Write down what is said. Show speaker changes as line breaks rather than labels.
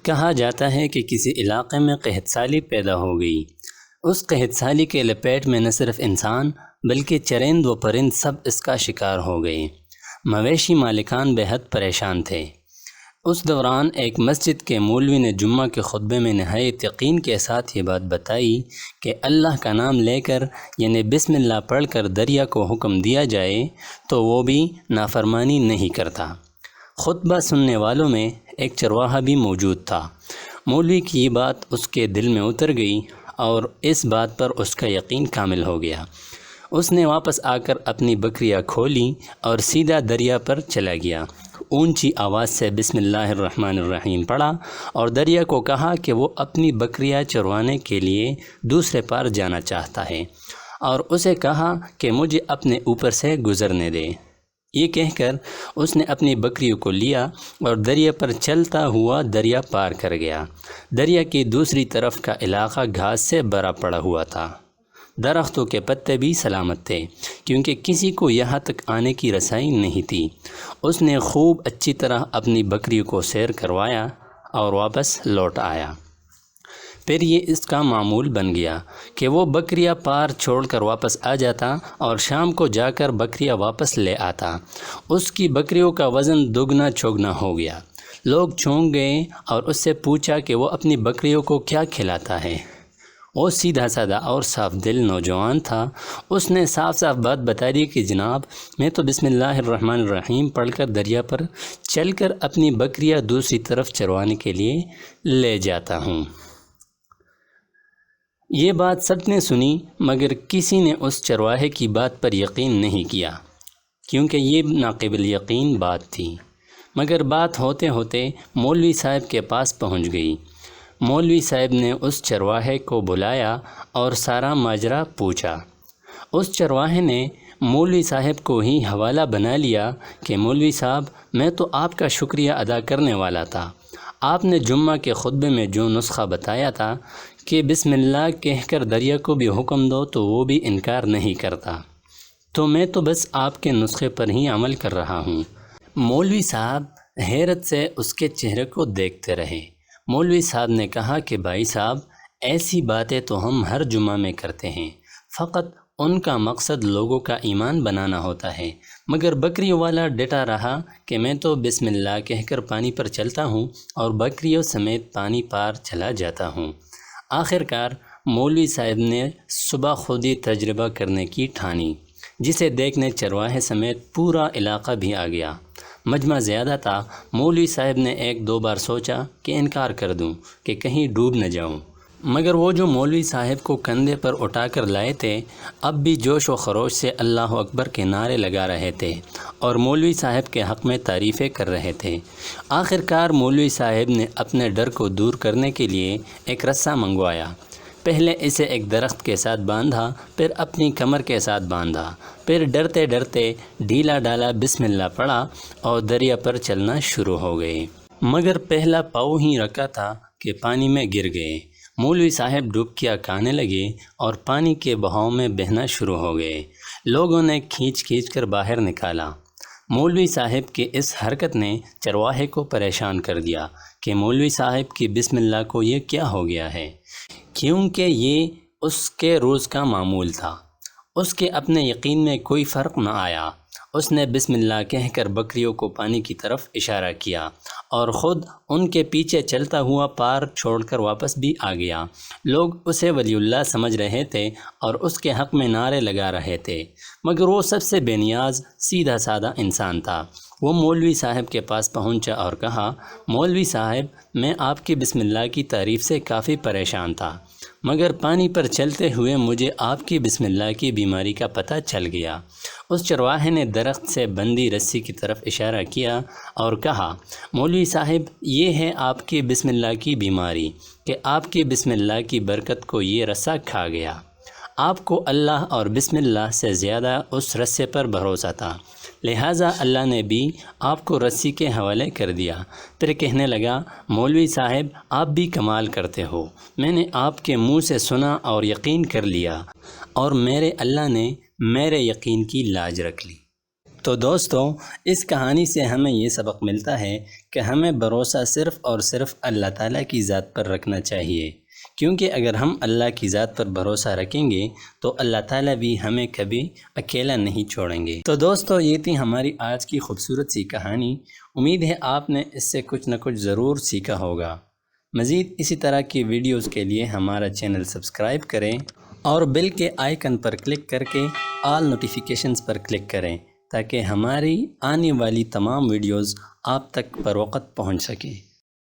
کہا جاتا ہے کہ کسی علاقے میں قحط سالی پیدا ہو گئی۔ اس قحط سالی کے لپیٹ میں نہ صرف انسان بلکہ چرند و پرند سب اس کا شکار ہو گئے۔ مویشی مالکان بے حد پریشان تھے۔ اس دوران ایک مسجد کے مولوی نے جمعہ کے خطبے میں نہایت یقین کے ساتھ یہ بات بتائی کہ اللہ کا نام لے کر یعنی بسم اللہ پڑھ کر دریا کو حکم دیا جائے تو وہ بھی نافرمانی نہیں کرتا۔ خطبہ سننے والوں میں ایک چرواہا بھی موجود تھا۔ مولوی کی یہ بات اس کے دل میں اتر گئی اور اس بات پر اس کا یقین کامل ہو گیا۔ اس نے واپس آ کر اپنی بکریاں کھولیں اور سیدھا دریا پر چلا گیا۔ اونچی آواز سے بسم اللہ الرحمن الرحیم پڑھا اور دریا کو کہا کہ وہ اپنی بکریاں چروانے کے لیے دوسرے پار جانا چاہتا ہے اور اسے کہا کہ مجھے اپنے اوپر سے گزرنے دے۔ یہ کہہ کر اس نے اپنی بکریوں کو لیا اور دریا پر چلتا ہوا دریا پار کر گیا۔ دریا کی دوسری طرف کا علاقہ گھاس سے بھرا پڑا ہوا تھا۔ درختوں کے پتے بھی سلامت تھے کیونکہ کسی کو یہاں تک آنے کی رسائی نہیں تھی۔ اس نے خوب اچھی طرح اپنی بکریوں کو سیر کروایا اور واپس لوٹ آیا۔ پھر یہ اس کا معمول بن گیا کہ وہ بکریاں پار چھوڑ کر واپس آ جاتا اور شام کو جا کر بکریاں واپس لے آتا۔ اس کی بکریوں کا وزن دگنا چوگنا ہو گیا۔ لوگ چونک گئے اور اس سے پوچھا کہ وہ اپنی بکریوں کو کیا کھلاتا ہے۔ وہ سیدھا سادہ اور صاف دل نوجوان تھا۔ اس نے صاف صاف بات بتا دی کہ جناب میں تو بسم اللہ الرحمن الرحیم پڑھ کر دریا پر چل کر اپنی بکریاں دوسری طرف چروانے کے لیے لے جاتا ہوں۔ یہ بات سب نے سنی مگر کسی نے اس چرواہے کی بات پر یقین نہیں کیا کیونکہ یہ ناقابل یقین بات تھی۔ مگر بات ہوتے ہوتے مولوی صاحب کے پاس پہنچ گئی۔ مولوی صاحب نے اس چرواہے کو بلایا اور سارا ماجرا پوچھا۔ اس چرواہے نے مولوی صاحب کو ہی حوالہ بنا لیا کہ مولوی صاحب میں تو آپ کا شکریہ ادا کرنے والا تھا۔ آپ نے جمعہ کے خطبے میں جو نسخہ بتایا تھا کہ بسم اللہ کہہ کر دریا کو بھی حکم دو تو وہ بھی انکار نہیں کرتا، تو میں تو بس آپ کے نسخے پر ہی عمل کر رہا ہوں۔ مولوی صاحب حیرت سے اس کے چہرے کو دیکھتے رہے۔ مولوی صاحب نے کہا کہ بھائی صاحب ایسی باتیں تو ہم ہر جمعہ میں کرتے ہیں، فقط ان کا مقصد لوگوں کا ایمان بنانا ہوتا ہے۔ مگر بکریوں والا ڈٹا رہا کہ میں تو بسم اللہ کہہ کر پانی پر چلتا ہوں اور بکریوں سمیت پانی پار چلا جاتا ہوں۔ آخر کار مولوی صاحب نے صبح خود ہی تجربہ کرنے کی ٹھانی، جسے دیکھنے چرواہے سمیت پورا علاقہ بھی آ گیا۔ مجمع زیادہ تھا۔ مولوی صاحب نے ایک دو بار سوچا کہ انکار کر دوں کہ کہیں ڈوب نہ جاؤں، مگر وہ جو مولوی صاحب کو کندھے پر اٹھا کر لائے تھے اب بھی جوش و خروش سے اللہ اکبر کے نعرے لگا رہے تھے اور مولوی صاحب کے حق میں تعریفیں کر رہے تھے۔ آخر کار مولوی صاحب نے اپنے ڈر کو دور کرنے کے لیے ایک رسہ منگوایا۔ پہلے اسے ایک درخت کے ساتھ باندھا، پھر اپنی کمر کے ساتھ باندھا، پھر ڈرتے ڈرتے ڈھیلا ڈالا بسم اللہ پڑھا اور دریا پر چلنا شروع ہو گئے۔ مگر پہلا پاؤں ہی رکھا تھا کہ پانی میں گر گئے۔ مولوی صاحب ڈبکیاں کھانے لگے اور پانی کے بہاؤ میں بہنا شروع ہو گئے۔ لوگوں نے کھینچ کھینچ کر باہر نکالا۔ مولوی صاحب کی اس حرکت نے چرواہے کو پریشان کر دیا کہ مولوی صاحب کی بسم اللہ کو یہ کیا ہو گیا ہے، کیونکہ یہ اس کے روز کا معمول تھا۔ اس کے اپنے یقین میں کوئی فرق نہ آیا۔ اس نے بسم اللہ کہہ کر بکریوں کو پانی کی طرف اشارہ کیا اور خود ان کے پیچھے چلتا ہوا پار چھوڑ کر واپس بھی آ گیا۔ لوگ اسے ولی اللہ سمجھ رہے تھے اور اس کے حق میں نعرے لگا رہے تھے، مگر وہ سب سے بے نیاز سیدھا سادہ انسان تھا۔ وہ مولوی صاحب کے پاس پہنچا اور کہا، مولوی صاحب میں آپ کی بسم اللہ کی تعریف سے کافی پریشان تھا، مگر پانی پر چلتے ہوئے مجھے آپ کی بسم اللہ کی بیماری کا پتہ چل گیا۔ اس چرواہے نے درخت سے بندھی رسی کی طرف اشارہ کیا اور کہا، مولوی صاحب یہ ہے آپ کی بسم اللہ کی بیماری کہ آپ کی بسم اللہ کی برکت کو یہ رسہ کھا گیا۔ آپ کو اللہ اور بسم اللہ سے زیادہ اس رسے پر بھروسہ تھا، لہٰذا اللہ نے بھی آپ کو رسی کے حوالے کر دیا۔ پھر کہنے لگا، مولوی صاحب آپ بھی کمال کرتے ہو، میں نے آپ کے منہ سے سنا اور یقین کر لیا اور میرے اللہ نے میرے یقین کی لاج رکھ لی۔ تو دوستو اس کہانی سے ہمیں یہ سبق ملتا ہے کہ ہمیں بھروسہ صرف اور صرف اللہ تعالیٰ کی ذات پر رکھنا چاہیے، کیونکہ اگر ہم اللہ کی ذات پر بھروسہ رکھیں گے تو اللہ تعالیٰ بھی ہمیں کبھی اکیلا نہیں چھوڑیں گے۔ تو دوستو یہ تھی ہماری آج کی خوبصورت سی کہانی۔ امید ہے آپ نے اس سے کچھ نہ کچھ ضرور سیکھا ہوگا۔ مزید اسی طرح کی ویڈیوز کے لیے ہمارا چینل سبسکرائب کریں اور بیل کے آئیکن پر کلک کر کے آل نوٹیفیکیشنز پر کلک کریں تاکہ ہماری آنے والی تمام ویڈیوز آپ تک بروقت پہنچ سکیں۔